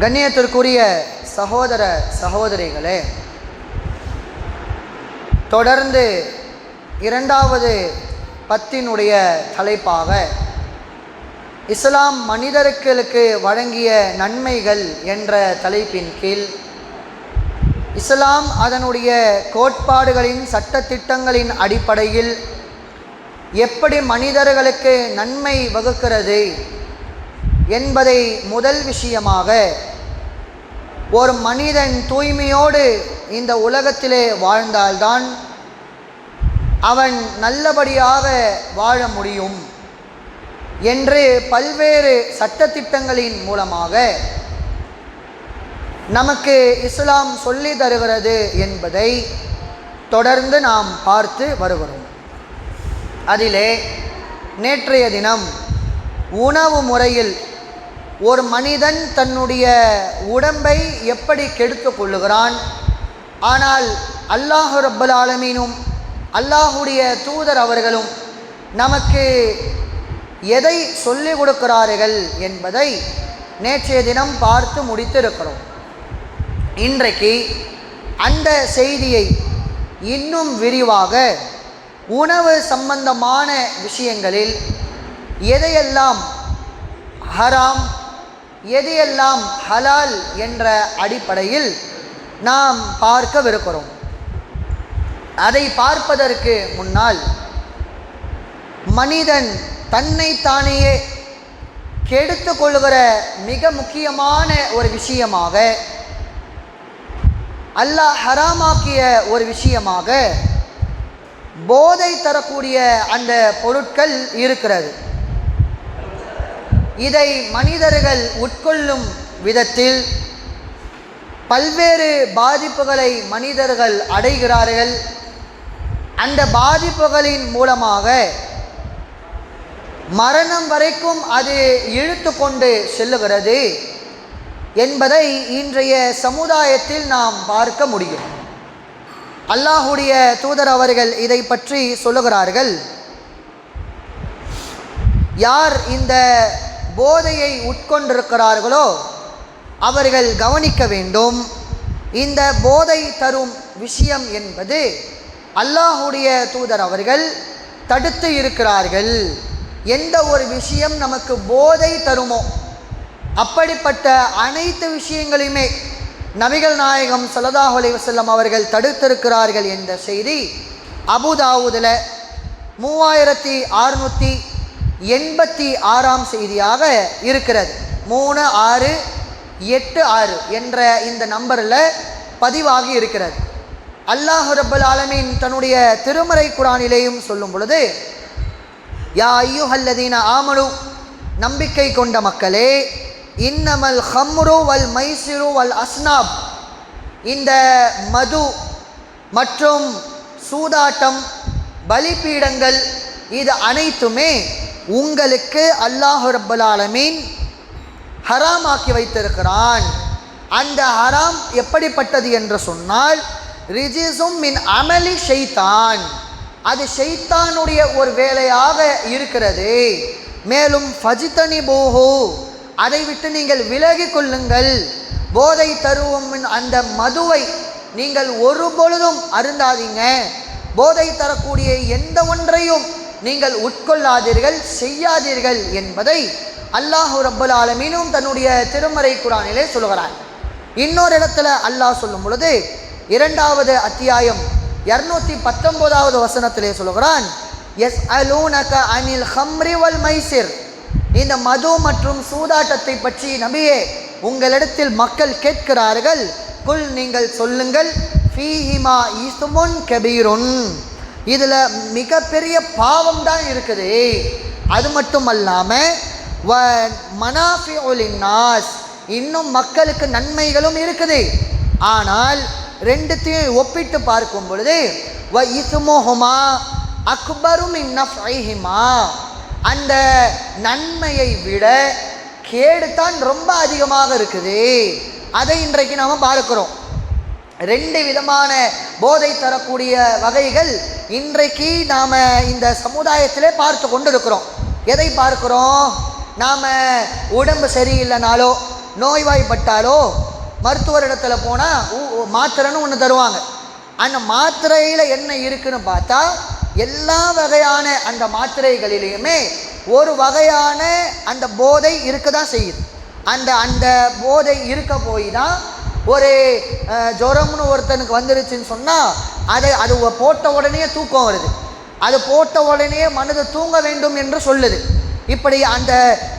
கண்ணியத்திற்குரிய சகோதர சகோதரிகளே, தொடர்ந்து இரண்டாவது பத்தினுடைய தலைப்பாக இஸ்லாம் மனிதர்களுக்கு வழங்கிய நன்மைகள் என்ற தலைப்பின் கீழ் இஸ்லாம் அதனுடைய கோட்பாடுகளின் சட்டத்திட்டங்களின் அடிப்படையில் எப்படி மனிதர்களுக்கு நன்மை வகுக்கிறது என்பதை முதல் விஷயமாக, ஒரு மனிதன் தூய்மையோடு இந்த உலகத்திலே வாழ்ந்தால்தான் அவன் நல்லபடியாக வாழ முடியும் என்று பல்வேறு சட்டத்திட்டங்களின் மூலமாக நமக்கு இஸ்லாம் சொல்லி தருகிறது என்பதை தொடர்ந்து நாம் பார்த்து வருகிறோம். அதிலே நேற்றைய தினம் உணவு முறையில் ஒரு மனிதன் தன்னுடைய உடம்பை எப்படி கெடுத்து கொள்ளுகிறான், ஆனால் அல்லாஹ் ரப்பல் ஆலமீனும் அல்லாஹுடைய தூதர் அவர்களும் நமக்கு எதை சொல்லிக் கொடுக்கிறார்கள் என்பதை நேற்றைய தினம் பார்த்து முடித்திருக்கிறோம். இன்றைக்கு அந்த செய்தியை இன்னும் விரிவாக உணவு சம்பந்தமான விஷயங்களில் எதையெல்லாம் ஹராம், எதையெல்லாம் ஹலால் என்ற அடிப்படையில் நாம் பார்க்கவிருக்கிறோம். அதை பார்ப்பதற்கு முன்னால் மனிதன் தன்னைத்தானேயே கெடுத்து கொள்கிற மிக முக்கியமான ஒரு விஷயமாக, அல்லாஹ் ஹராமாக்கிய ஒரு விஷயமாக போதை தரக்கூடிய அந்த பொருட்கள் இருக்கிறது. இதை மனிதர்கள் உட்கொள்ளும் விதத்தில் பல்வேறு பாதிப்புகளை மனிதர்கள் அடைகிறார்கள். அந்த பாதிப்புகளின் மூலமாக மரணம் வரைக்கும் அது இழுத்து கொண்டு செல்லுகிறது என்பதை இன்றைய சமுதாயத்தில் நாம் பார்க்க முடியும். அல்லாஹுடைய தூதர் அவர்கள் இதை பற்றி சொல்லுகிறார்கள். யார் இந்த போதையை உட்கொண்டிருக்கிறார்களோ அவர்கள் கவனிக்க வேண்டும். இந்த போதை தரும் விஷயம் என்பது அல்லாஹுடைய தூதர் அவர்கள் தடுத்து இருக்கிறார்கள். எந்த ஒரு விஷயம் நமக்கு போதை தருமோ அப்படிப்பட்ட அனைத்து விஷயங்களையுமே நபிகள் நாயகம் ஸல்லல்லாஹு அலைஹி வஸல்லம் அவர்கள் தடுத்திருக்கிறார்கள் என்ற செய்தி அபூதாவூதுல 3686 செய்தியாக இருக்கிறது. 3686 என்ற இந்த நம்பரில் பதிவாகி இருக்கிறது. அல்லாஹ் ரப்பல் ஆலமீன் தன்னுடைய திருமறை குர்ஆனிலேயும் சொல்லும் பொழுது, யா அய்யுஹல்லதீன ஆமனு, நம்பிக்கை கொண்ட மக்களே, இன்னமல் ஹம்ரு வல் மைசிரு வல் அஸ்னாப், இந்த மது மற்றும் சூதாட்டம், பலிபீடங்கள், இது அனைத்துமே உங்களுக்கு அல்லாஹ் ரப்பல் ஆலமீன் ஹராமாக்கி வைத்திருக்கிறான். அந்த ஹராம் எப்படிப்பட்டது என்று சொன்னால், ரிஜிசும் மின் அமலி ஷைத்தான், அது ஷைத்தானுடைய ஒரு வேலையாக இருக்கிறது. மேலும் ஃபஜ்தனிபூஹு, அதை விட்டு நீங்கள் விலகி கொள்ளுங்கள். போதை தருவும் அந்த மதுவை நீங்கள் ஒரு பொழுதும் அருந்தாதீங்க. போதை தரக்கூடிய எந்த ஒன்றையும் நீங்கள் உட்கொள்ளாதீர்கள், செய்யாதீர்கள் என்பதை அல்லாஹ் ரப்பல் ஆலமீனும் தன்னுடைய திருமறை குர்ஆனிலே சொல்கிறார். இன்னொரு இடத்துல அல்லாஹ் சொல்லும் பொழுது, 2வது அத்தியாயம் 219வது வசனத்திலே சொல்கிறான், யஸ்அலூனக அனில் ஹம்ரி வல் மைசிர், இந்த மது மற்றும் சூதாட்டத்தை பற்றி நபியே உங்களிடத்தில் மக்கள் கேட்கிறார்கள். குல், நீங்கள் சொல்லுங்கள், ஃபீஹிமா இஸ்முன் கபீருன், இதில் மிகப்பெரிய பாவம் தான் இருக்குது. அது மட்டும் அல்லாமல் வ மனாஃபிஉ லின்னாஸ், இன்னும் மக்களுக்கு நன்மைகளும் இருக்குது. ஆனால் ரெண்டுத்தையும் ஒப்பிட்டு பார்க்கும் பொழுது வ இஸ்முஹுமா அக்பரு மின் நஃப்இஹிமா, அந்த நன்மையை விட கேடு தான் ரொம்ப அதிகமாக இருக்குது. அதை இன்றைக்கு நாம் பார்க்கிறோம். 2 விதமான போதை தரக்கூடிய வகைகள் இன்றைக்கு நாம் இந்த சமுதாயத்திலே பார்த்து கொண்டு இருக்கிறோம். எதை பார்க்கிறோம்? நாம் உடம்பு சரியில்லைனாலோ நோய்வாய்ப்பட்டாலோ மருத்துவரிடத்துல போனால் மாத்திரைன்னு ஒன்று தருவாங்க. அந்த மாத்திரையில் என்ன இருக்குன்னு பார்த்தா எல்லா வகையான அந்த மாத்திரைகளிலையுமே ஒரு வகையான அந்த போதை இருக்க தான் செய்யுது. அந்த போதை இருக்க போய் தான் ஒரு ஜுரம்னு ஒருத்தனுக்கு வந்துருச்சுன்னு சொன்னால் அது போட்ட உடனே தூக்கம் வருது, அது போட்ட உடனே மனது தூங்க வேண்டும் என்று சொல்லுது. இப்படி அந்த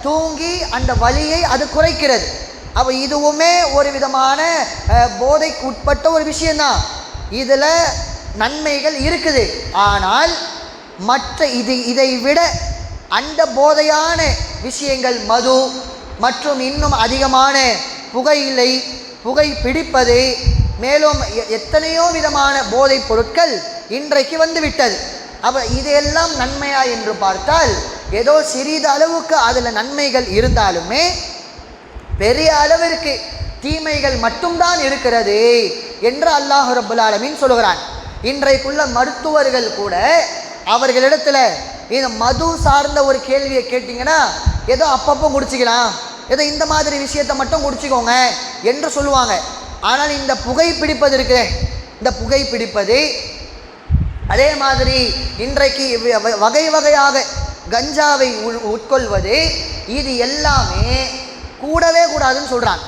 தூங்கி அந்த வலியை அது குறைக்கிறது. அப்போ இதுவுமே ஒரு விதமான போதைக்கு உட்பட்ட ஒரு விஷயந்தான். இதில் நன்மைகள் இருக்குது. ஆனால் மற்ற இதை விட அந்த போதையான விஷயங்கள் மது மற்றும் இன்னும் அதிகமான புகை பிடிப்பது, மேலும் எத்தனையோ விதமான போதைப் பொருட்கள் இன்றைக்கு வந்துவிட்டது. அப்போ இதையெல்லாம் நன்மையா என்று பார்த்தால் ஏதோ சிறிது அளவுக்கு அதில் நன்மைகள் இருந்தாலுமே பெரிய அளவிற்கு தீமைகள் மட்டும்தான் இருக்கிறது என்று அல்லாஹ் ரப்புல் ஆலமீன் சொல்கிறான். இன்றைக்குள்ள மருத்துவர்கள் கூட அவர்களிடத்துல இந்த மது சார்ந்த ஒரு கேள்வியை கேட்டிங்கன்னா ஏதோ அப்பப்போ குடிச்சிக்கலாம், ஏதோ இந்த மாதிரி விஷயத்தை மட்டும் குடிச்சிக்கோங்க என்று சொல்லுவாங்க. ஆனால் இந்த புகைப்பிடிப்பது இருக்கிற இந்த புகைப்பிடிப்பது, அதே மாதிரி இன்றைக்கு வகை வகையாக கஞ்சாவை உட்கொள்வது, இது எல்லாமே கூடவே கூடாதுன்னு சொல்கிறாங்க.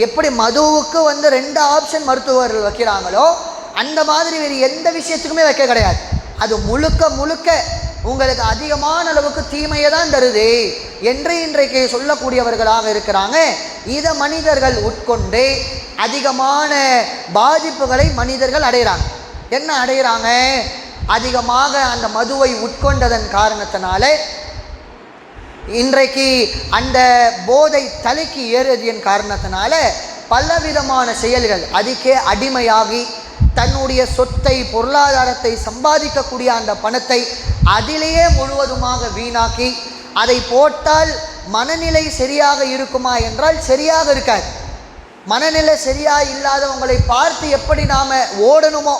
எப்படி மதுவுக்கு 2 ஆப்ஷன் மருத்துவர்கள் வைக்கிறாங்களோ அந்த மாதிரி வேறு எந்த விஷயத்துக்குமே வைக்க கிடையாது. அது முழுக்க உங்களுக்கு அதிகமான அளவுக்கு தீமையை தான் தருது என்று இன்றைக்கு சொல்லக்கூடியவர்களாக இருக்கிறாங்க. இதை மனிதர்கள் உட்கொண்டு அதிகமான பாதிப்புகளை மனிதர்கள் அடைகிறாங்க. என்ன அடைகிறாங்க? அதிகமாக அந்த மதுவை உட்கொண்டதன் காரணத்தினால இன்றைக்கு அந்த போதை தலைக்கு ஏறியதின் காரணத்தினால பலவிதமான செயல்கள் அதுக்கே அடிமையாகி தன்னுடைய சொத்தை பொருளாதாரத்தை சம்பாதிக்கக்கூடிய அந்த பணத்தை அதிலேயே முழுவதுமாக வீணாக்கி அதை போட்டால் மனநிலை சரியாக இருக்குமா என்றால் சரியாக இருக்காது. மனநிலை சரியாக இல்லாதவங்களை பார்த்து எப்படி நாம் ஓடணுமோ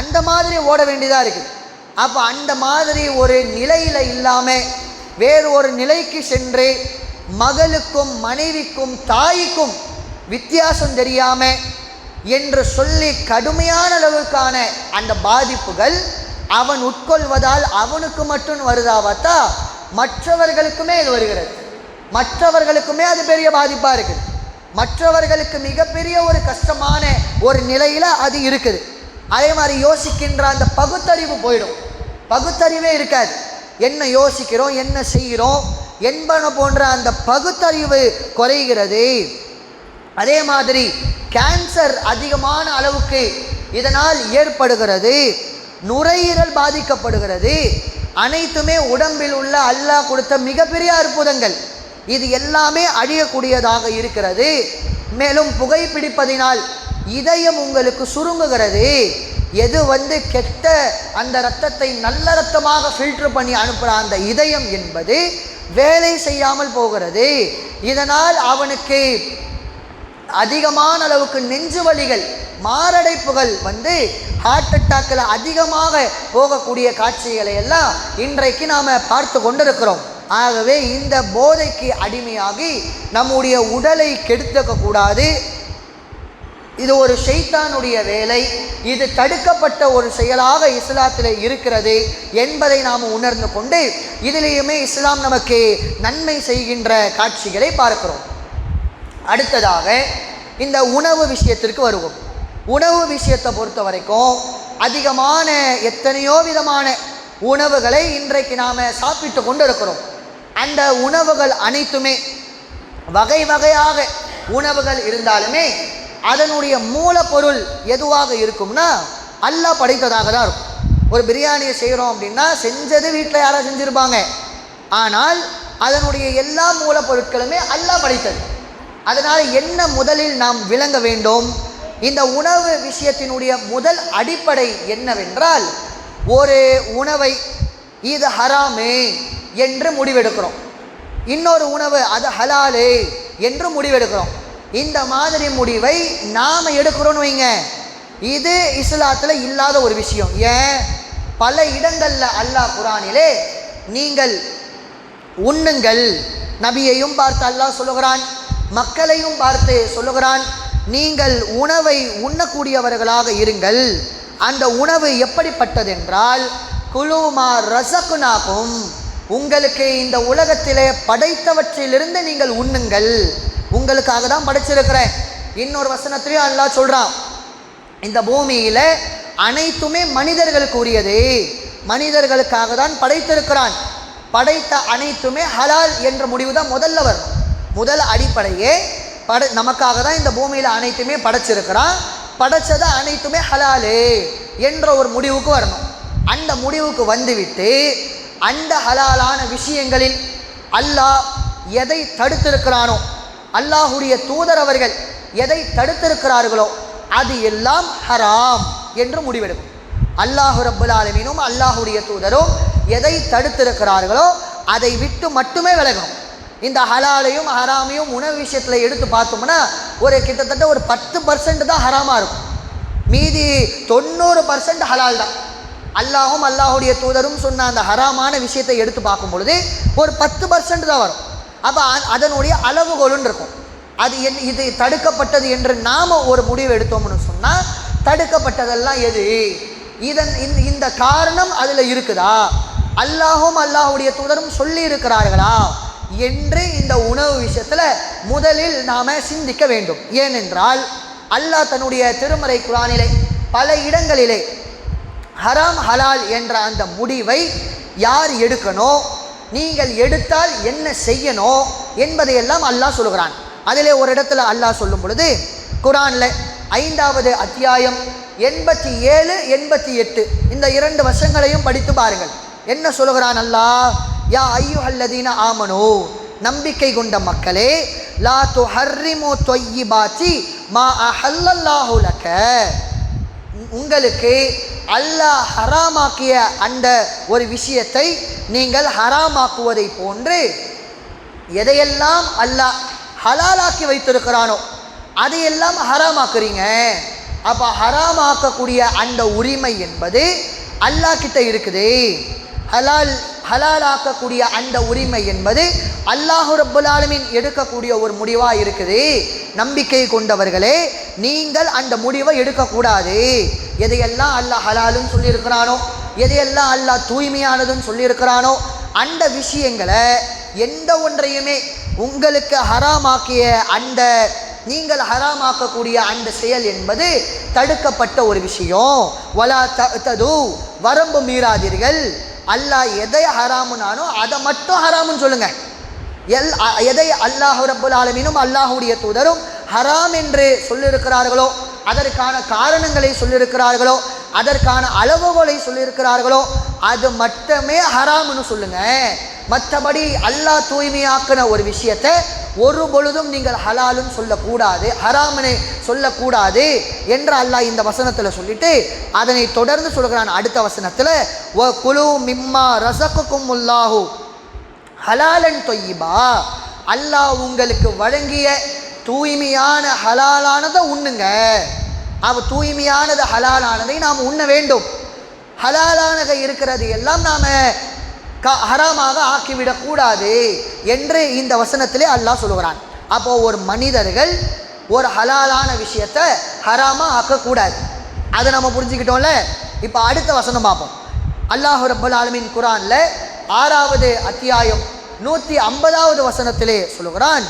அந்த மாதிரி ஓட வேண்டியதாக இருக்குது. அப்போ அந்த மாதிரி ஒரு நிலையில் இல்லாமல் வேறு ஒரு நிலைக்கு சென்று மகளுக்கும் மனைவிக்கும் தாய்க்கும் வித்தியாசம் தெரியாமல் என்று சொல்லி கடுமையான அளவுக்கான அந்த பாதிப்புகள் அவன் உட்கொள்வதால் அவனுக்கு மட்டும் வருதா பார்த்தா மற்றவர்களுக்குமே இது வருகிறது. மற்றவர்களுக்குமே அது பெரிய பாதிப்பாக இருக்குது. மற்றவர்களுக்கு மிகப்பெரிய ஒரு கஷ்டமான ஒரு நிலையில் அது இருக்குது. அதே மாதிரி யோசிக்கின்ற அந்த பகுத்தறிவு போயிடும், பகுத்தறிவே இருக்காது. என்ன யோசிக்கிறோம், என்ன செய்கிறோம் என்பன போன்ற அந்த பகுத்தறிவு குறைகிறது. அதே மாதிரி கேன்சர் அதிகமான அளவுக்கு இதனால் ஏற்படுகிறது, நுரையீரல் பாதிக்கப்படுகிறது. அனைத்துமே உடம்பில் உள்ள அல்லாஹ் கொடுத்த மிகப்பெரிய அற்புதங்கள். இது எல்லாமே அழியக்கூடியதாக இருக்கிறது. மேலும் புகைப்பிடிப்பதினால் இதயம் உங்களுக்கு சுருங்குகிறது. எது கெட்ட அந்த இரத்தத்தை நல்ல இரத்தமாக ஃபில்டர் பண்ணி அனுப்புகிற அந்த இதயம் என்பது வேலை செய்யாமல் போகிறது. இதனால் அவனுக்கு அதிகமான அளவுக்கு நெஞ்சு வலிகள், மாரடைப்புகள் ஹார்ட் அட்டாக்கில் அதிகமாக போகக்கூடிய காட்சிகளை எல்லாம் இன்றைக்கு நாம் பார்த்து கொண்டிருக்கிறோம். ஆகவே இந்த போதைக்கு அடிமையாகி நம்முடைய உடலை கெடுத்துக்கக்கூடாது. இது ஒரு ஷைத்தானுடைய வேலை. இது தடுக்கப்பட்ட ஒரு செயலாக இஸ்லாத்தில் இருக்கிறது என்பதை நாம் உணர்ந்து கொண்டு இதிலேயுமே இஸ்லாம் நமக்கு நன்மை செய்கின்ற காட்சிகளை பார்க்கிறோம். அடுத்ததாக இந்த உணவு விஷயத்திற்கு வருவோம். உணவு விஷயத்தை பொறுத்த வரைக்கும் அதிகமான எத்தனையோ விதமான உணவுகளை இன்றைக்கு நாம் சாப்பிட்டு கொண்டு இருக்கிறோம். அந்த உணவுகள் அனைத்துமே வகை வகையாக உணவுகள் இருந்தாலுமே அதனுடைய மூலப்பொருள் எதுவாக இருக்கும்னா அல்லாஹ் படைத்ததாக தான் இருக்கும். ஒரு பிரியாணியை செய்கிறோம் அப்படின்னா செஞ்சது வீட்டில் யாராவது செஞ்சுருப்பாங்க, ஆனால் அதனுடைய எல்லா மூலப்பொருட்களுமே அல்லாஹ் படைத்தது. அதனால் என்ன முதலில் நாம் விளங்க வேண்டும்? இந்த உணவு விஷயத்தினுடைய முதல் அடிப்படை என்னவென்றால், ஒரு உணவை இது ஹராமே என்று முடிவெடுக்கிறோம், இன்னொரு உணவு அது ஹலாலே என்று முடிவெடுக்கிறோம். இந்த மாதிரி முடிவை நாம் எடுக்கிறோன்னு வைங்க, இது இஸ்லாத்தில் இல்லாத ஒரு விஷயம். ஏன்? பல இடங்களில் அல்லாஹ் குரானிலே நீங்கள் உண்ணுங்கள், நபியையும் பார்த்து அல்லாஹ் சொல்லுகிறான், மக்களையும் பார்த்து சொல்லுகிறான், நீங்கள் உணவை உண்ணக்கூடியவர்களாக இருங்கள். அந்த உணவு எப்படிப்பட்டதென்றால், குலுமா ரஸக்னாகும், உங்களுக்கு இந்த உலகத்திலே படைத்தவற்றிலிருந்து நீங்கள் உண்ணுங்கள், உங்களுக்காக தான் படைச்சிருக்கிறேன். இன்னொரு வசனத்திலேயே அல்லாஹ் சொல்றான், இந்த பூமியில அனைத்துமே மனிதர்களுக்கு உரியது, மனிதர்களுக்காக தான் படைத்திருக்கிறான். படைத்த அனைத்துமே ஹலால் என்ற முடிவு தான் முதல்ல வரும். முதல் அடிப்படையே நமக்காக தான் இந்த பூமியில் அனைத்துமே படைச்சிருக்கிறான், படைச்சதை அனைத்துமே ஹலாலே என்ற ஒரு முடிவுக்கு வரணும். அந்த முடிவுக்கு வந்துவிட்டு அந்த ஹலாலான விஷயங்களில் அல்லாஹ் எதை தடுத்திருக்கிறானோ, அல்லாஹுடைய தூதர் அவர்கள் எதை தடுத்திருக்கிறார்களோ அது எல்லாம் ஹராம் என்று முடிவெடுக்கும். அல்லாஹு ரப்புல் ஆலமீனும் அல்லாஹுடைய தூதரும் எதை தடுத்திருக்கிறார்களோ அதை விட்டு மட்டுமே விலகணும். இந்த ஹலாலையும் ஹராமையும் உணவு விஷயத்தில் எடுத்து பார்த்தோம்னா ஒரு கிட்டத்தட்ட ஒரு 10% தான் ஹராமாக இருக்கும், மீதி 90% ஹலால் தான். அல்லாஹும் அல்லாஹுடைய தூதரும் சொன்ன அந்த ஹராமான விஷயத்தை எடுத்து பார்க்கும் பொழுது ஒரு 10% தான் வரும். அப்போ அதனுடைய அளவுகோலுன்னு இருக்கும். அது இது தடுக்கப்பட்டது என்று நாம் ஒரு முடிவு எடுத்தோம்னு சொன்னால், தடுக்கப்பட்டதெல்லாம் எது, இந்த காரணம் அதில் இருக்குதா, அல்லாஹும் அல்லாஹுடைய தூதரும் சொல்லி இருக்கிறார்களா என்று இந்த உணவு விஷயத்தில் முதலில் நாம் சிந்திக்க வேண்டும். ஏனென்றால் அல்லாஹ் தன்னுடைய திருமறை குர்ஆனிலே பல இடங்களிலே ஹராம் ஹலால் என்ற அந்த முடிவை யார் எடுக்கணும், நீங்கள் எடுத்தால் என்ன செய்யணும் என்பதையெல்லாம் அல்லாஹ் சொல்கிறான். அதிலே ஒரு இடத்துல அல்லாஹ் சொல்லும் பொழுது குர்ஆனில் 5வது அத்தியாயம் 87, 88 இந்த 2 வசனங்களையும் படித்து பாருங்கள். என்ன சொல்கிறான் அல்லாஹ்? யா அய்யுஹல்லதீன ஆமனூ, நம்பிக்கை கொண்ட மக்களே, லா துஹர்ரிமு தொய்யிபாத்தி மா அஹல்லல்லாஹு லக, உங்களுக்கு அல்லாஹ் ஹராமாக்கிய அந்த ஒரு விஷயத்தை நீங்கள் ஹராமாக்குவதை போன்று எதையெல்லாம் அல்லாஹ் ஹலாலாக்கி வைத்திருக்கிறானோ அதையெல்லாம் ஹராமாக்குறீங்க. அப்போ ஹராமாக்கக்கூடிய அந்த உரிமை என்பது அல்லாஹ் கிட்ட இருக்குது. ஹலாலாக்கக்கூடிய அந்த உரிமை என்பது அல்லாஹு ரப்புல் ஆலமீன் எடுக்கக்கூடிய ஒரு முடிவாக இருக்குது. நம்பிக்கை கொண்டவர்களே, நீங்கள் அந்த முடிவை எடுக்கக்கூடாது. எதையெல்லாம் அல்லாஹ் ஹலாலுன்னு சொல்லியிருக்கிறானோ, எதையெல்லாம் அல்லாஹ் தூய்மையானதுன்னு சொல்லியிருக்கிறானோ அந்த விஷயங்களை எந்த ஒன்றையுமே உங்களுக்கு ஹராமாக்கிய அந்த நீங்கள் ஹராமாக்கக்கூடிய அந்த செயல் என்பது தடுக்கப்பட்ட ஒரு விஷயம். வலா தது, வரம்பு மீறாதீர்கள். அல்லாஹ் எதை ஹராமுனானோ அதை மட்டும் ஹராமுன்னு சொல்லுங்க. எதை அல்லாஹு ரப்புல் ஆலமீனும் அல்லாஹுடைய தூதரும் ஹராம் என்று சொல்லியிருக்கிறார்களோ, அதற்கான காரணங்களை சொல்லியிருக்கிறார்களோ, அதற்கான அளவுகளை சொல்லியிருக்கிறார்களோ அது மட்டுமே ஹராம்னு சொல்லுங்க. மற்றபடி அல்லாஹ் தூய்மையாக்கின ஒரு விஷயத்தை ஒரு பொழுதும் நீங்கள் ஹலாலுன்னு சொல்லக்கூடாது, ஹராம்னு சொல்லக்கூடாது என்று அல்லாஹ் இந்த வசனத்தில் சொல்லிட்டு அதனை தொடர்ந்து சொல்கிறான் அடுத்த வசனத்தில், வ குலு மிம்மா ரஸககுமுல்லாஹு ஹலாலன் தொய்யிபா, அல்லாஹ் உங்களுக்கு வழங்கிய தூய்மையான ஹலாலானதை உண்ணுங்க. தூய்மையானது ஹலாலானதை நாம் உண்ண வேண்டும். ஹலாலானக இருக்கிறது எல்லாம் நாம் ஹராமாக ஆக்கிவிடக்கூடாது என்று இந்த வசனத்திலே அல்லாஹ் சொல்கிறான். அப்போது ஒரு மனிதர்கள் ஒரு ஹலாலான விஷயத்தை ஹராமாக ஆக்கக்கூடாது, அதை நம்ம புரிஞ்சுக்கிட்டோம்ல. இப்போ அடுத்த வசனம் பார்ப்போம். அல்லாஹு ரப்புல் ஆலமீன் குர்ஆனில் 6வது அத்தியாயம் 150வது வசனத்திலே சொல்லுகிறான்,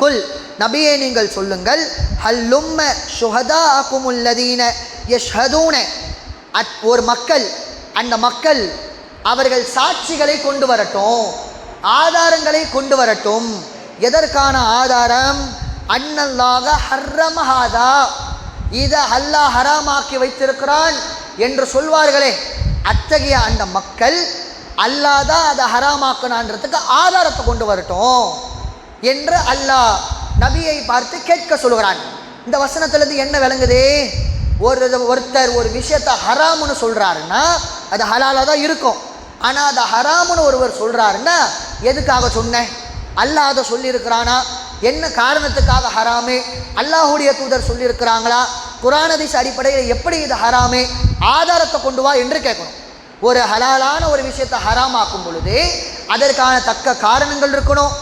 குல், நபியே நீங்கள் சொல்லுங்கள், ஹல்லும்ம ஷுஹதாஅகுமுல்லதீன யஷ்ஹதூன, ஒரு மக்கள், அந்த மக்கள் அவர்கள் சாட்சிகளை கொண்டு வரட்டும், ஆதாரங்களை கொண்டு வரட்டும். எதற்கான ஆதாரம்? அன்னல்லாஹ ஹர்ரமஹாதா, இதை அல்லாஹ் ஹராமாக்கி வைத்திருக்கிறான் என்று சொல்வார்களே, அத்தகைய அந்த மக்கள் அல்லாஹ் தான் அதை ஹராமாக்கினான்றதுக்கு ஆதாரத்தை கொண்டு வரட்டும் என்று அல்லாஹ் நபியை பார்த்து கேட்க சொல்கிறான். இந்த வசனத்திலிருந்து என்ன விளங்குது? ஒருத்தர் ஒரு விஷயத்தை ஹராம்னு சொல்கிறாருன்னா அது ஹலாலாக தான் இருக்கும். ஆனால் அதை ஹராம்னு ஒருவர் சொல்கிறாருன்னா எதுக்காக சொன்னேன்? அல்லாஹ் அதை சொல்லியிருக்கிறானா? என்ன காரணத்துக்காக ஹராமு? அல்லாஹுடைய தூதர் சொல்லியிருக்கிறாங்களா? குர்ஆன் ஹதீஸ் அடிப்படையில் எப்படி இது ஹராமு? ஆதாரத்தை கொண்டு வா என்று கேட்கணும். ஒரு ஹலாலான ஒரு விஷயத்தை ஹராமாக்கும் பொழுது அதற்கான தக்க காரணங்கள் இருக்கணும்,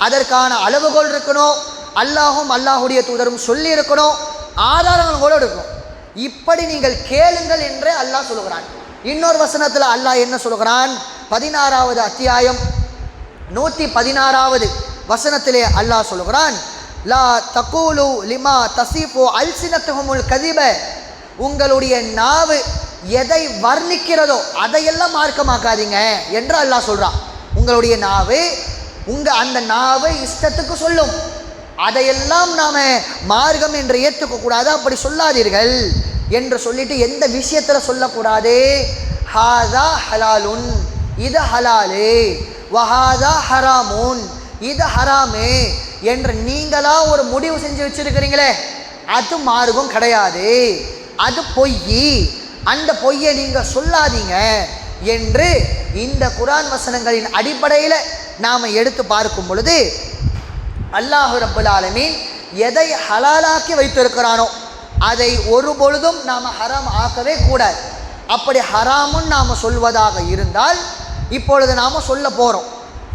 அதற்கான அளவுகோல் இருக்கணும், அல்லாஹும் அல்லாஹுடைய தூதரும் சொல்லி இருக்கணும், ஆதாரங்கள் கூட இருக்கும். இப்படி நீங்கள் கேளுங்கள் என்று அல்லாஹ் சொல்லுகிறான். இன்னொரு வசனத்தில் அல்லாஹ் என்ன சொல்கிறான்? 16வது அத்தியாயம் 116வது வசனத்திலே அல்லாஹ் சொல்லுகிறான், லா தகூலு லிமா தசீஃபு அல்சினத்துஹுமுல் கதிப, உங்களுடைய நாவு எதை வர்ணிக்கிறதோ அதையெல்லாம் மார்க்கமாக்காதீங்க என்று அல்லாஹ் சொல்கிறான். உங்களுடைய நாவு அந்த நாவை இஷ்டத்துக்கு சொல்லும், அதையெல்லாம் நாம் மார்க்கம் என்று ஏற்றுக்கக்கூடாது, அப்படி சொல்லாதீர்கள் என்று சொல்லிட்டு எந்த விஷயத்தில் சொல்லக்கூடாது? ஹாதா ஹலாலுன், இது ஹலாலே, வஹாதா ஹராமுன், இது ஹராமே என்று நீங்களா ஒரு முடிவு செஞ்சு வச்சிருக்கிறீங்களே, அது மார்க்கம் கிடையாது, அது பொய், அந்த பொய்யை நீங்கள் சொல்லாதீங்க என்று இந்த குர்ஆன் வசனங்களின் அடிப்படையில் நாம் எடுத்து பார்க்கும் பொழுது அல்லாஹ் ரப்பல் ஆலமீன் எதை ஹலாலாக்கி வைத்திருக்கிறானோ அதை ஒரு பொழுதும் நாம் ஹராம் ஆக்கவே கூடாது. அப்படி ஹராமுன்னு நாம் சொல்வதாக இருந்தால் இப்பொழுது நாம் சொல்ல போகிறோம்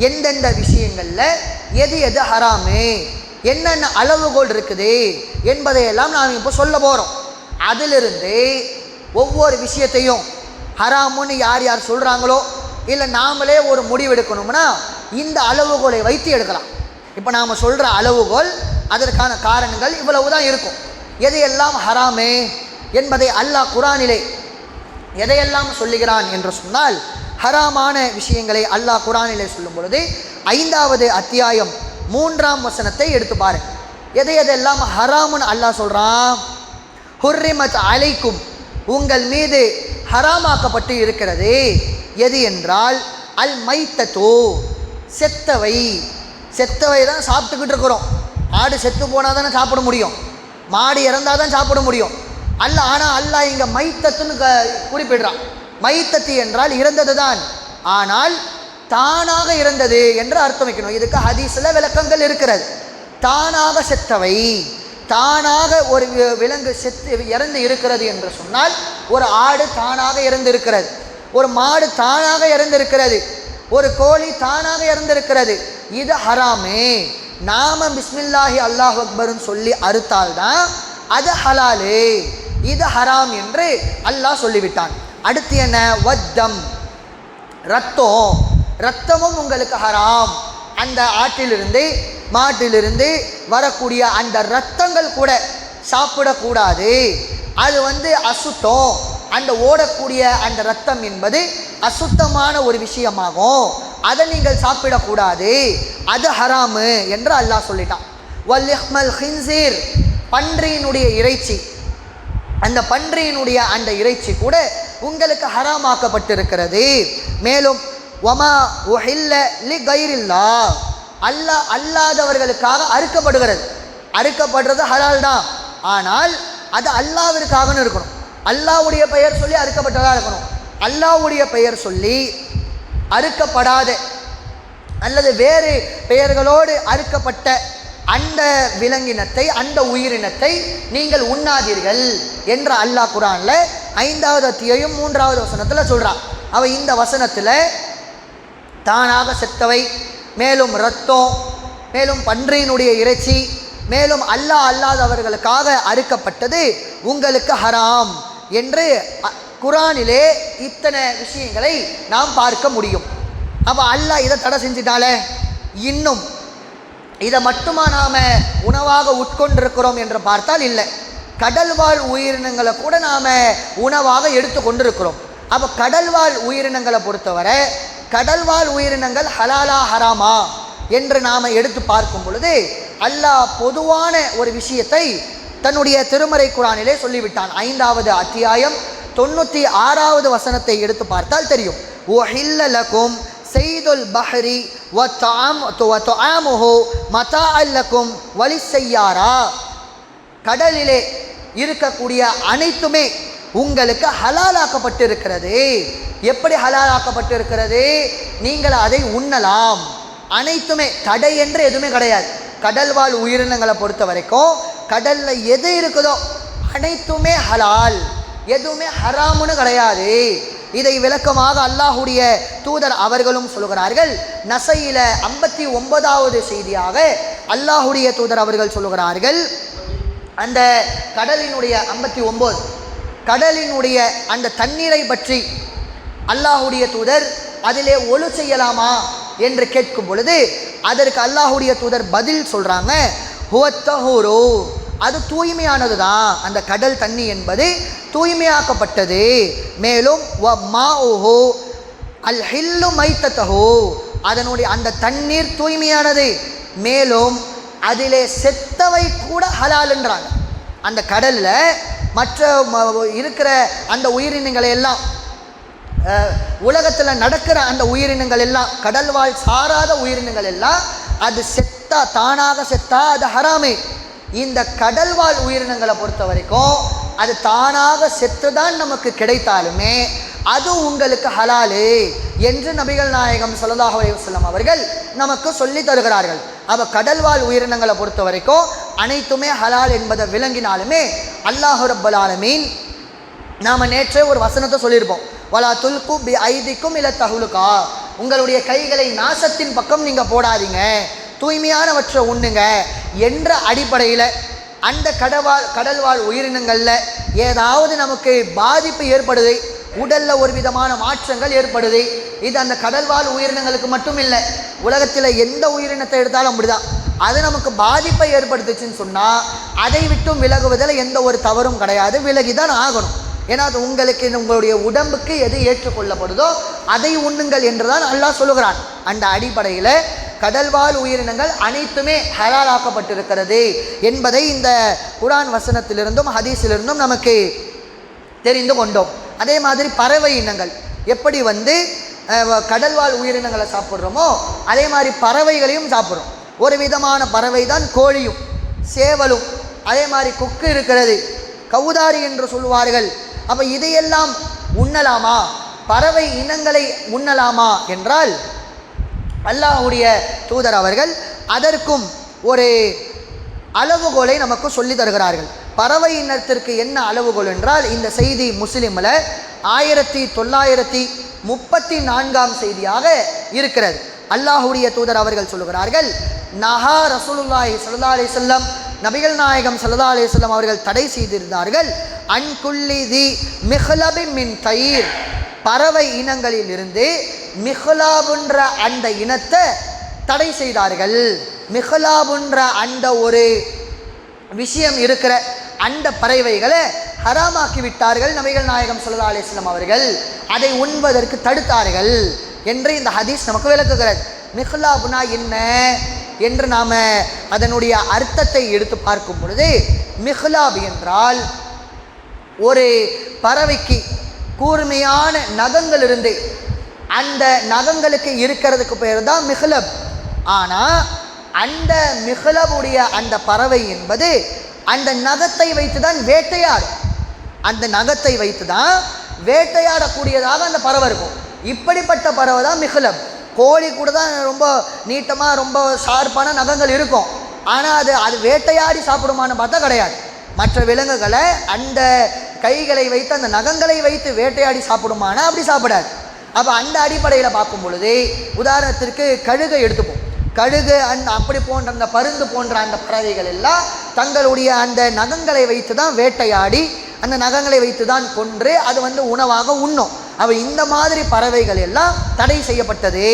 எந்தெந்த விஷயங்களில் எது எது ஹராமே, என்னென்ன அளவுகோல் இருக்குது என்பதையெல்லாம் நாம் இப்போ சொல்ல போகிறோம். அதிலிருந்து ஒவ்வொரு விஷயத்தையும் ஹராமுன்னு யார் யார் சொல்கிறாங்களோ இல்லை நாமளே ஒரு முடிவெடுக்கணும்னா இந்த அளவுகோலை வைத்து எடுக்கலாம். இப்போ நாம் சொல்கிற அளவுகோல் அதற்கான காரணங்கள் இவ்வளவு தான் இருக்கும். எதையெல்லாம் ஹராமே என்பதை அல்லாஹ் குர்ஆனிலே எதையெல்லாம் சொல்லுகிறான் என்று சொன்னால், ஹராமான விஷயங்களை அல்லாஹ் குர்ஆனிலே சொல்லும் பொழுது 5வது அத்தியாயம் 3ஆம் வசனத்தை எடுத்து பாருங்க. எதையெல்லாம் ஹராமுன்னு அல்லாஹ் சொல்கிறான்? ஹுர்ரிமத் அலைக்கும், உங்கள் மீது ஹராமாக்கப்பட்டு இருக்கிறது. எது என்றால் அல் மைத்தத்து, செத்தவை. செத்தவை தான் சாப்பிட்டுக்கிட்டு இருக்கிறோம். ஆடு செத்து போனால் தானே சாப்பிட முடியும், மாடு இறந்தால் தான் சாப்பிட முடியும். ஆனால் அல்லாஹ் இங்கே மைத்தத்துன்னு குறிப்பிடுறான். மைத்தத்து என்றால் இறந்தது தான், ஆனால் தானாக இறந்தது என்று அர்த்தம் வைக்கணும். இதுக்கு ஹதீஸில் விளக்கங்கள் இருக்கிறது. தானாக செத்தவை, தானாக ஒரு விலங்கு இறந்து இருக்கிறது என்று சொன்னால், ஒரு ஆடு தானாக இறந்து இருக்கிறது, ஒரு மாடு தானாக இறந்திருக்கிறது, ஒரு கோழி தானாக இறந்திருக்கிறது. இது ஹராமே. நாம பிஸ்மில்லாஹி அல்லாஹ் அக்பர்னு சொல்லி அறுத்தால்தான் அது ஹலாலே, இது ஹராம் என்று அல்லாஹ் சொல்லிவிட்டான். அடுத்து என்ன? வத்தம், ரத்தம். ரத்தமும் உங்களுக்கு ஹராம். அந்த ஆட்டிலிருந்து மாட்டிலிருந்து வரக்கூடிய அந்த இரத்தங்கள் கூட சாப்பிடக்கூடாது. அது அசுத்தம். அந்த ஓடக்கூடிய அந்த இரத்தம் என்பது அசுத்தமான ஒரு விஷயமாகும், அதை நீங்கள் சாப்பிடக்கூடாது, அது ஹராமு என்று அல்லாஹ் சொல்லிட்டான். வல்லிஹ்மல் ஹின்சீர், பன்றியினுடைய இறைச்சி, அந்த பன்றியினுடைய அந்த இறைச்சி கூட உங்களுக்கு ஹராமாக்கப்பட்டிருக்கிறது. மேலும் வமா உஹில்ல லி கைரில்லா, அல்லாஹ் அல்லாதவர்களுக்காக அறுக்கப்படுகிறது. அறுக்கப்படுறது ஹலால் தான், ஆனால் அது அல்லாஹ்விற்காகனு இருக்கணும். அல்லாஹ்வுடைய பெயர் சொல்லி அறுக்கப்பட்டதாக இருக்கணும். அல்லாஹ்வுடைய பெயர் சொல்லி அறுக்கப்படாத அல்லது வேறு பெயர்களோடு அறுக்கப்பட்ட அந்த விலங்கினத்தை, அந்த உயிரினத்தை நீங்கள் உண்ணாதீர்கள் என்று அல்லாஹ் குர்ஆனில் 5வது அத்தியாயம் 3வது வசனத்தில் சொல்கிறான். அவன் இந்த வசனத்தில் தானாக செத்தவை, மேலும் இரத்தம், மேலும் பன்றியினுடைய இறைச்சி, மேலும் அல்லாஹ் அல்லாதவர்களுக்காக அறுக்கப்பட்டது உங்களுக்கு ஹராம் என்று குர்ஆனிலே இத்தனை விஷயங்களை நாம் பார்க்க முடியும். அப்போ அல்லாஹ் இதை தடை செஞ்சிட்டாலே, இன்னும் இதை மட்டுமா நாம் உணவாக உட்கொண்டிருக்கிறோம் என்று பார்த்தால் இல்லை. கடல்வாழ் உயிரினங்களை கூட நாம் உணவாக எடுத்து கொண்டிருக்கிறோம். அப்போ கடல்வாழ் உயிரினங்களை பொறுத்தவரை கடல்வாழ் உயிரினங்கள் ஹலாலா ஹராமா என்று நாம் எடுத்து பார்க்கும் பொழுது அல்லாஹ் பொதுவான ஒரு விஷயத்தை தன்னுடைய திருமறை குர்ஆனிலே சொல்லிவிட்டான். 5வது அத்தியாயம் 96வது வசனத்தை எடுத்து பார்த்தால் தெரியும். உஹில்ல லகும் சைதுல் பஹ்ரி வதஆமுஹு மதாஅல் லகும் வலிஸ்ஸய்யாரா, கடலிலே இருக்கக்கூடிய அனைத்துமே உங்களுக்கு ஹலாலாக்கப்பட்டிருக்கிறது. எப்படி ஹலாலாக்கப்பட்டிருக்கிறது? நீங்கள் அதை உண்ணலாம். அனைத்துமே, தடை என்று எதுவுமே கிடையாது. கடல்வாழ் உயிரினங்களை பொறுத்த வரைக்கும் கடலில் எது இருக்குதோ அனைத்துமே ஹலால், எதுவுமே ஹராமுன்னு கிடையாது. இதை விளக்கமாக அல்லாஹுடைய தூதர் அவர்களும் சொல்கிறார்கள். நசையில 59வது செய்தியாக அல்லாஹுடைய தூதர் அவர்கள் சொல்கிறார்கள், அந்த கடலினுடைய 59 கடலினுடைய அந்த தண்ணீரை பற்றி அல்லாஹுடைய தூதர் அதிலே ஒழு செய்யலாமா என்று கேட்கும் பொழுது அதற்கு அல்லாஹுடைய தூதர் பதில் சொல்றாங்க, ஹுவத்தஹூரு, அது தூய்மையானது தான், அந்த கடல் தண்ணி என்பது தூய்மையாக்கப்பட்டது. மேலும் வ மாஉஹு அல் ஹில்லு மைத்ததஹு, அதனுடைய அந்த தண்ணீர் தூய்மையானது, மேலும் அதிலே செத்தவை கூட ஹலால்ன்றாங்க. அந்த கடல்ல மற்ற இருக்கிற அந்த உயிரினங்களை எல்லாம், உலகத்தில் நடக்கிற அந்த உயிரினங்கள் எல்லாம், கடல்வாழ் சாராத உயிரினங்கள் எல்லாம் அது செத்தா, தானாக செத்தா அது ஹராமே. இந்த கடல்வாழ் உயிரினங்களை பொறுத்த வரைக்கும் அது தானாக செத்துதான் நமக்கு கிடைத்தாலுமே அது உங்களுக்கு ஹலாலே என்று நபிகள் நாயகம் ஸல்லல்லாஹு அலைஹி வஸல்லம் அவர்கள் நமக்கு சொல்லி தருகிறார்கள். அப்ப கடல்வாழ் உயிரினங்களை பொறுத்த வரைக்கும் அனைத்துமே ஹலால் என்பதை விளங்கினாலுமே அல்லாஹ் ரப்பல் ஆலமீன், நாம் நேற்றே ஒரு வசனத்தை சொல்லியிருப்போம், வலா துல்கு பி ஐதிக்கும் இல தஹுலுகா, உங்களுடைய கைகளை நாசத்தின் பக்கம் நீங்கள் போடாதீங்க, தூய்மையானவற்றை உண்ணுங்க என்ற அடிப்படையில் அந்த கடல்வாழ் உயிரினங்களில் ஏதாவது நமக்கு பாதிப்பு ஏற்படுது, உடலில் ஒரு விதமான மாற்றங்கள் ஏற்படுது. இது அந்த கடல்வாழ் உயிரினங்களுக்கு மட்டும் இல்லை, உலகத்தில் எந்த உயிரினத்தை எடுத்தாலும் அப்படிதான். அது நமக்கு பாதிப்பை ஏற்படுத்துச்சுன்னு சொன்னால் அதை விட்டும் விலகுவதில் எந்த ஒரு தவறும் கிடையாது, விலகிதான் ஆகணும். ஏன்னா அது உங்களுக்கு, உங்களுடைய உடம்புக்கு எது ஏற்றுக்கொள்ளப்படுதோ அதை உண்ணுங்கள் என்றுதான் அல்லாஹ் சொல்லுகிறான். அந்த அடிப்படையில் கடல்வாழ் உயிரினங்கள் அனைத்துமே ஹலாலாக்கப்பட்டிருக்கிறது என்பதை இந்த குர்ஆன் வசனத்திலிருந்தும் ஹதீஸிலிருந்தும் நமக்கு தெரிந்து கொண்டோம். அதே மாதிரி பறவை இனங்கள் எப்படி கடல்வாழ் உயிரினங்களை சாப்பிட்றோமோ அதே மாதிரி பறவைகளையும் சாப்பிட்றோம். ஒரு விதமான பறவை தான் கோழியும் சேவலும், அதே மாதிரி கொக்கு இருக்கிறது, கவுதாரி என்று சொல்வார்கள். அப்போ இதையெல்லாம் உண்ணலாமா, பறவை இனங்களை உண்ணலாமா என்றால் அல்லாஹ்வுடைய தூதர் அவர்கள் அதற்கும் ஒரு அளவுகோலை நமக்கு சொல்லி தருகிறார்கள். பறவை இனத்திற்கு என்ன அளவுகோல் என்றால், இந்த செய்தி முஸ்லிமில் 1934 செய்தியாக இருக்கிறது. அல்லாஹ்வுடைய தூதர் அவர்கள் சொல்லுகிறார்கள், நஹா ரசூலுல்லாஹி ஸல்லல்லாஹு அலைஹி வஸல்லம், நபிகள் நாயகம் ஸல்லல்லாஹு அலைஹி வஸல்லம் அவர்கள் தடை செய்திருந்தார்கள், அன் குல்லி தி மிஹ்லபி மின் தயிர், பறவை இனங்களில் இருந்து மிஹ்லாபுன்ற அந்த இனத்தை தடை செய்தார்கள். மிஹ்லாபுன்ற அந்த ஒரு விஷயம் இருக்கிற அந்த பறவைகளை ஹராமாக்கி விட்டார்கள் நபிகள் நாயகம் ஸல்லல்லாஹு அலைஹி வஸல்லம் அவர்கள், அதை உண்பதற்கு தடுத்தார்கள் என்று இந்த ஹதீஸ் நமக்கு விளக்குகிறது. மிஹ்லாப்னா என்ன என்று நாம் அதனுடைய அர்த்தத்தை எடுத்து பார்க்கும் பொழுது, மிஹ்லாப் என்றால் ஒரு பறவைக்கு கூர்மையான நகங்கள் இருந்து அந்த நகங்களுக்கு இருக்கிறதுக்கு பேர் தான் மிஹ்லப். ஆனால் அந்த மிஹ்லபுடைய அந்த பறவை என்பது அந்த நகத்தை வைத்து தான் வேட்டையாடும், அந்த நகத்தை வைத்து தான் வேட்டையாடக்கூடியதாக அந்த பறவை இருக்கும். இப்படிப்பட்ட பறவை தான் மிஹ்லப். கோழி கூட தான் ரொம்ப நீட்டமாக ரொம்ப ஷார்ப்பான நகங்கள் இருக்கும், ஆனால் அது வேட்டையாடி சாப்பிடுமான்னு பார்த்தா கிடையாது. மற்ற விலங்குகளை அந்த கைகளை வைத்து அந்த நகங்களை வைத்து வேட்டையாடி சாப்பிடுமானா அப்படி சாப்பிடாது. அப்போ அந்த அடிப்படையில் பார்க்கும் பொழுது உதாரணத்திற்கு கழுகை எடுத்துப்போம். கழுகு அப்படி போன்ற அந்த பருந்து போன்ற அந்த பறவைகள் எல்லாம் தங்களுடைய அந்த நகங்களை வைத்து தான் வேட்டையாடி அந்த நகங்களை வைத்து தான் கொன்று அது உணவாக உண்ணும். அவ இந்த மாதிரி பறவைகள் எல்லாம் தடை செய்யப்பட்டது.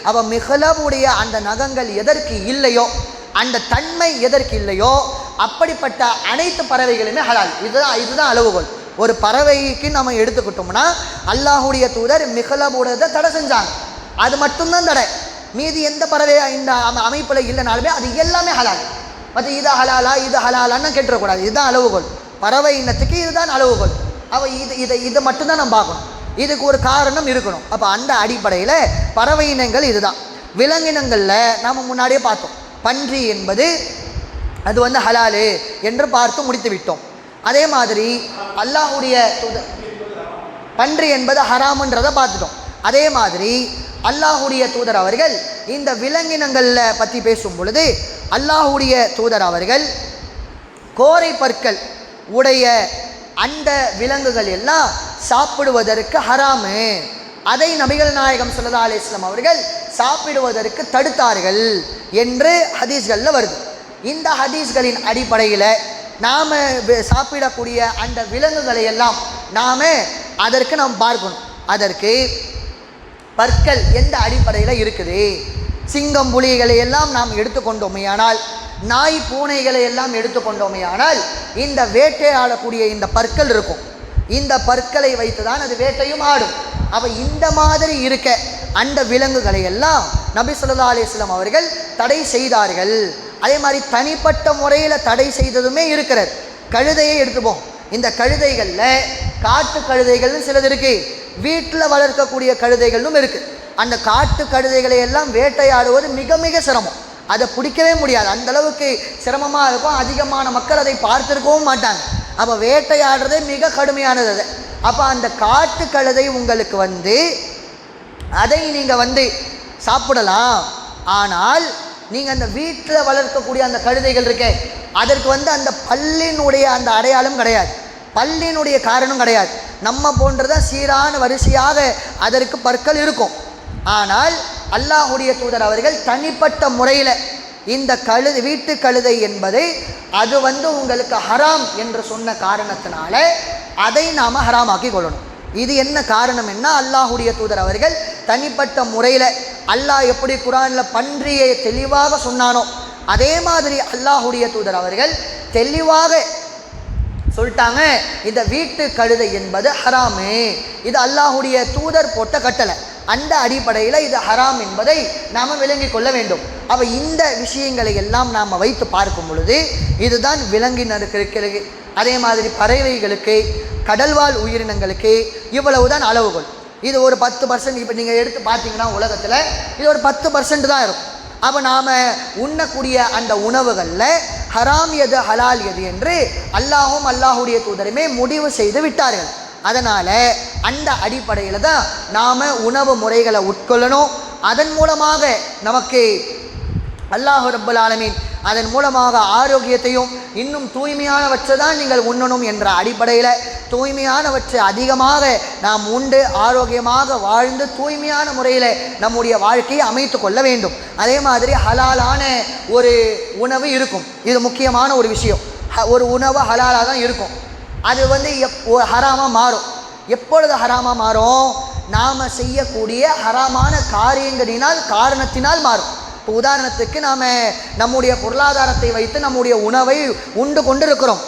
அவ மிஹ்லபுடைய அந்த நகங்கள் எதற்கு இல்லையோ, அந்த தன்மை எதற்கு இல்லையோ அப்படிப்பட்ட அனைத்து பறவைகளுமே ஹலால். இதுதான் அளவுகோல். ஒரு பறவைக்கு நம்ம எடுத்துக்கிட்டோம்னா அல்லாஹுடைய தூதர் மிஹ்லபுடையதை தடை செஞ்சாங்க, அது மட்டும்தான் தடை. மீதி எந்த பறவை இந்த அமைப்பில் இல்லைனாலுமே அது எல்லாமே ஹலால். மற்ற இது ஹலாலா இது ஹலாலான்னு கேட்டுறக்கூடாது. இதுதான் அளவுகோல். பறவை இனத்துக்கு இதுதான் அளவுகோல். அவ இதை மட்டும்தான் நம்ம பார்க்கணும். இதுக்கு ஒரு காரணம் இருக்கணும். அப்போ அந்த அடிப்படையில் பறவை இனங்கள் இதுதான். விலங்கினங்களில் நாம் முன்னாடியே பார்த்தோம், பன்றி என்பது அது ஹலாலு என்று பார்த்து முடித்து விட்டோம். அதே மாதிரி அல்லாஹுடைய பன்றி என்பது ஹராமுன்றதை பார்த்துட்டோம். அதே மாதிரி அல்லாஹுடைய தூதர் அவர்கள் இந்த விலங்கினங்களில் பற்றி பேசும் பொழுது அல்லாஹுடைய தூதர் அவர்கள் கோரை பற்கள் உடைய அந்த விலங்குகள் எல்லாம் சாப்பிடுவதற்கு ஹராமு. அதை நபிகள் நாயகம் ஸல்லல்லாஹு அலைஹி வஸல்லம் அவர்கள் சாப்பிடுவதற்கு தடுத்தார்கள் என்று ஹதீஸ்களில் வருது. இந்த ஹதீஸ்களின் அடிப்படையில் நாம் சாப்பிடக்கூடிய அந்த விலங்குகளை எல்லாம் அதற்கு நாம் பார்க்கணும். அதற்கு பற்கள் எந்த அடிப்படையில் இருக்குது. சிங்கம் புலிகளை எல்லாம் நாம் எடுத்துக்கொண்டோமேயானால், நாய் பூனைகளை எல்லாம் எடுத்துக்கொண்டோமேயானால், இந்த வேட்டையாடக்கூடிய இந்த பற்கள் இருக்கும். இந்த பற்களை வைத்து தான் அது வேட்டையும் ஆடும். அப்போ இந்த மாதிரி இருக்க அந்த விலங்குகளை எல்லாம் நபி ஸல்லல்லாஹு அலைஹி வஸல்லம் அவர்கள் தடை செய்தார்கள். அதே மாதிரி தனிப்பட்ட முறையில் தடை செய்ததுமே இருக்கிறது. கழுதையை எடுத்துப்போம். இந்த கழுதைகளில் காட்டு கழுதைகள்னு சிலது இருக்குது, வீட்டில் வளர்க்கக்கூடிய கழுதைகளும் இருக்குது. அந்த காட்டு கழுதைகளை எல்லாம் வேட்டையாடுவது மிக மிக சிரமம். அதை பிடிக்கவே முடியாது, அந்த அளவுக்கு சிரமமாக இருக்கும். அதிகமான மக்கள் அதை பார்த்துருக்கவும் மாட்டாங்க. அப்போ வேட்டையாடுறதே மிக கடுமையானது அது. அப்போ அந்த காட்டு கழுதை உங்களுக்கு அதை நீங்கள் சாப்பிடலாம். ஆனால் நீங்கள் அந்த வீட்டில் வளர்க்கக்கூடிய அந்த கழுதைகள் இருக்கே, அதற்கு அந்த பல்லினுடைய அந்த அடையாளம் கிடையாது, பல்லினுடைய காரணம் கிடையாது. நம்ம போன்றதான் சீரான வரிசையாக அதற்கு பற்கள் இருக்கும். ஆனால் அல்லாஹ்வுடைய தூதர் அவர்கள் தனிப்பட்ட முறையில் இந்த வீட்டு கழுதை என்பதை அது உங்களுக்கு ஹராம் என்று சொன்ன காரணத்தினால அதை நாம் ஹராமாக்கி கொள்ளணும். இது என்ன காரணம் என்ன? அல்லாஹ்வுடைய தூதர் அவர்கள் தனிப்பட்ட முறையில் அல்லாஹ் எப்படி குர்ஆனில் பன்றியை தெளிவாக சொன்னானோ அதே மாதிரி அல்லாஹ்வுடைய தூதர் அவர்கள் தெளிவாக சொல்லிட்டாங்க, இந்த வீட்டு கழுதை என்பது ஹராமு. இது அல்லாஹ்வுடைய தூதர் போட்ட கட்டளை. அந்த அடிப்படையில் இது ஹராம் என்பதை நாம் விளங்கிக் கொள்ள வேண்டும். அப்போ இந்த விஷயங்களை எல்லாம் நாம் வைத்து பார்க்கும் பொழுது இதுதான் விலங்கினருக்கு, அதே மாதிரி பறவைகளுக்கு, கடல்வாழ் உயிரினங்களுக்கு இவ்வளவுதான் அளவுகள். இது ஒரு 10%. இப்போ நீங்கள் எடுத்து பார்த்தீங்கன்னா உலகத்தில் இது ஒரு 10% தான் இருக்கும். அப்போ நாம் உண்ணக்கூடிய அந்த உணவுகளில் ஹராம் எது ஹலால் எது என்று அல்லாஹும் அல்லாஹுடைய தூதருமே முடிவு செய்து விட்டார்கள். அதனால் அந்த அடிப்படையில் தான் நாம் உணவு முறைகளை உட்கொள்ளணும். அதன் மூலமாக நமக்கு அல்லாஹ் ரப்பல் ஆலமீன் அதன் மூலமாக ஆரோக்கியத்தையும் இன்னும் தூய்மையானவற்றை தான் நீங்கள் உண்ணணும் என்ற அடிப்படையில் தூய்மையானவற்றை அதிகமாக நாம் உண்டு ஆரோக்கியமாக வாழ்ந்து தூய்மையான முறையில் நம்முடைய வாழ்க்கையை அமைத்து கொள்ள வேண்டும். அதே மாதிரி ஹலாலான ஒரு உணவு இருக்கும். இது முக்கியமான ஒரு விஷயம். ஒரு உணவு ஹலாலாக தான் இருக்கும். அது ஹராமாக மாறும். எப்பொழுது ஹராமாக மாறும்? நாம் செய்யக்கூடிய ஹராமான காரணத்தினால் மாறும். இப்போ உதாரணத்துக்கு நாம் நம்முடைய பொருளாதாரத்தை வைத்து நம்முடைய உணவை உண்டு கொண்டு இருக்கிறோம்,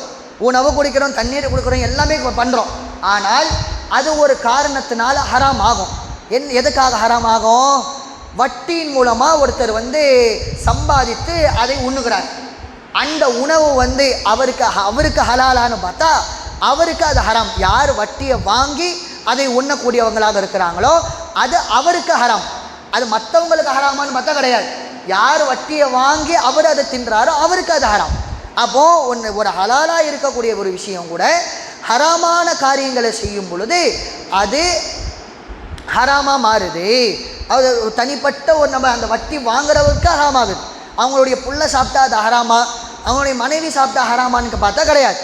உணவு குடிக்கிறோம், தண்ணீர் குடிக்கிறோம், எல்லாமே பண்ணுறோம். ஆனால் அது ஒரு காரணத்தினால் ஹராம் ஆகும். எதுக்காக ஹராம் ஆகும்? வட்டியின் மூலமாக ஒருத்தர் சம்பாதித்து அதை உண்ணுகிறார். அந்த உணவு அவருக்கு ஹலாலான்னு பார்த்தா அவருக்கு அது ஹராம். யார் வட்டியை வாங்கி அதை உண்ணக்கூடியவங்களாக இருக்கிறாங்களோ அது அவருக்கு ஹராம். அது மற்றவங்களுக்கு ஹராமான்னு பார்த்தா கிடையாது. யார் வட்டியை வாங்கி அவர் அதை தின்றாரோ அவருக்கு அது ஹராம். அப்போது ஒரு ஹலாலாக இருக்கக்கூடிய ஒரு விஷயம் கூட ஹராமான காரியங்களை செய்யும் பொழுது அது ஹராமாக மாறுது. அது தனிப்பட்ட நம்ம அந்த வட்டி வாங்குறவருக்கு ஹராமாகுது. அவங்களுடைய புள்ள சாப்பிட்டா அது ஹராமா, அவங்களுடைய மனைவி சாப்பிட்டா ஹராமான்னு பார்த்தா கிடையாது,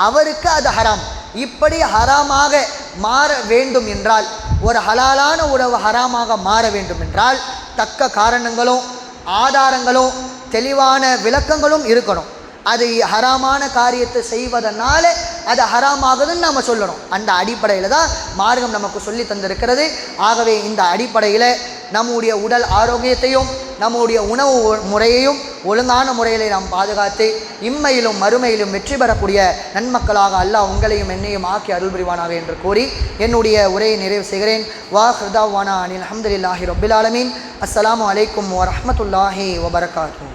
அவருக்கு அது ஹராம். இப்படி ஹராமாக மாற வேண்டும் என்றால், ஒரு ஹலாலான உணவு ஹராமாக மாற வேண்டும் என்றால் தக்க காரணங்களும் ஆதாரங்களும் தெளிவான விளக்கங்களும் இருக்கணும். அது ஹராமான காரியத்தை செய்வதனால அது ஹராமாகுதுன்னு நாம் சொல்லணும். அந்த அடிப்படையில் தான் மார்க்கம் நமக்கு சொல்லி தந்திருக்கிறது. ஆகவே இந்த அடிப்படையில் நம்முடைய உடல் ஆரோக்கியத்தையும் நம்முடைய உணவு முறையையும் ஒழுங்கான முறையில் நாம் பாதுகாத்து இம்மையிலும் மறுமையிலும் வெற்றி பெறக்கூடிய நன்மக்களாக அல்லாஹ் உங்களையும் என்னையும் ஆக்கி அருள் புரிவானாக என்று கூறி என்னுடைய உரையை நிறைவு செய்கிறேன். வாஹ்ருதாவானா அனில் அல்ஹம்துலில்லாஹி ரப்பில் ஆலமீன். அஸ்ஸலாமு அலைக்கும் வரஹ்மத்துல்லாஹி வபரகாத்துஹு.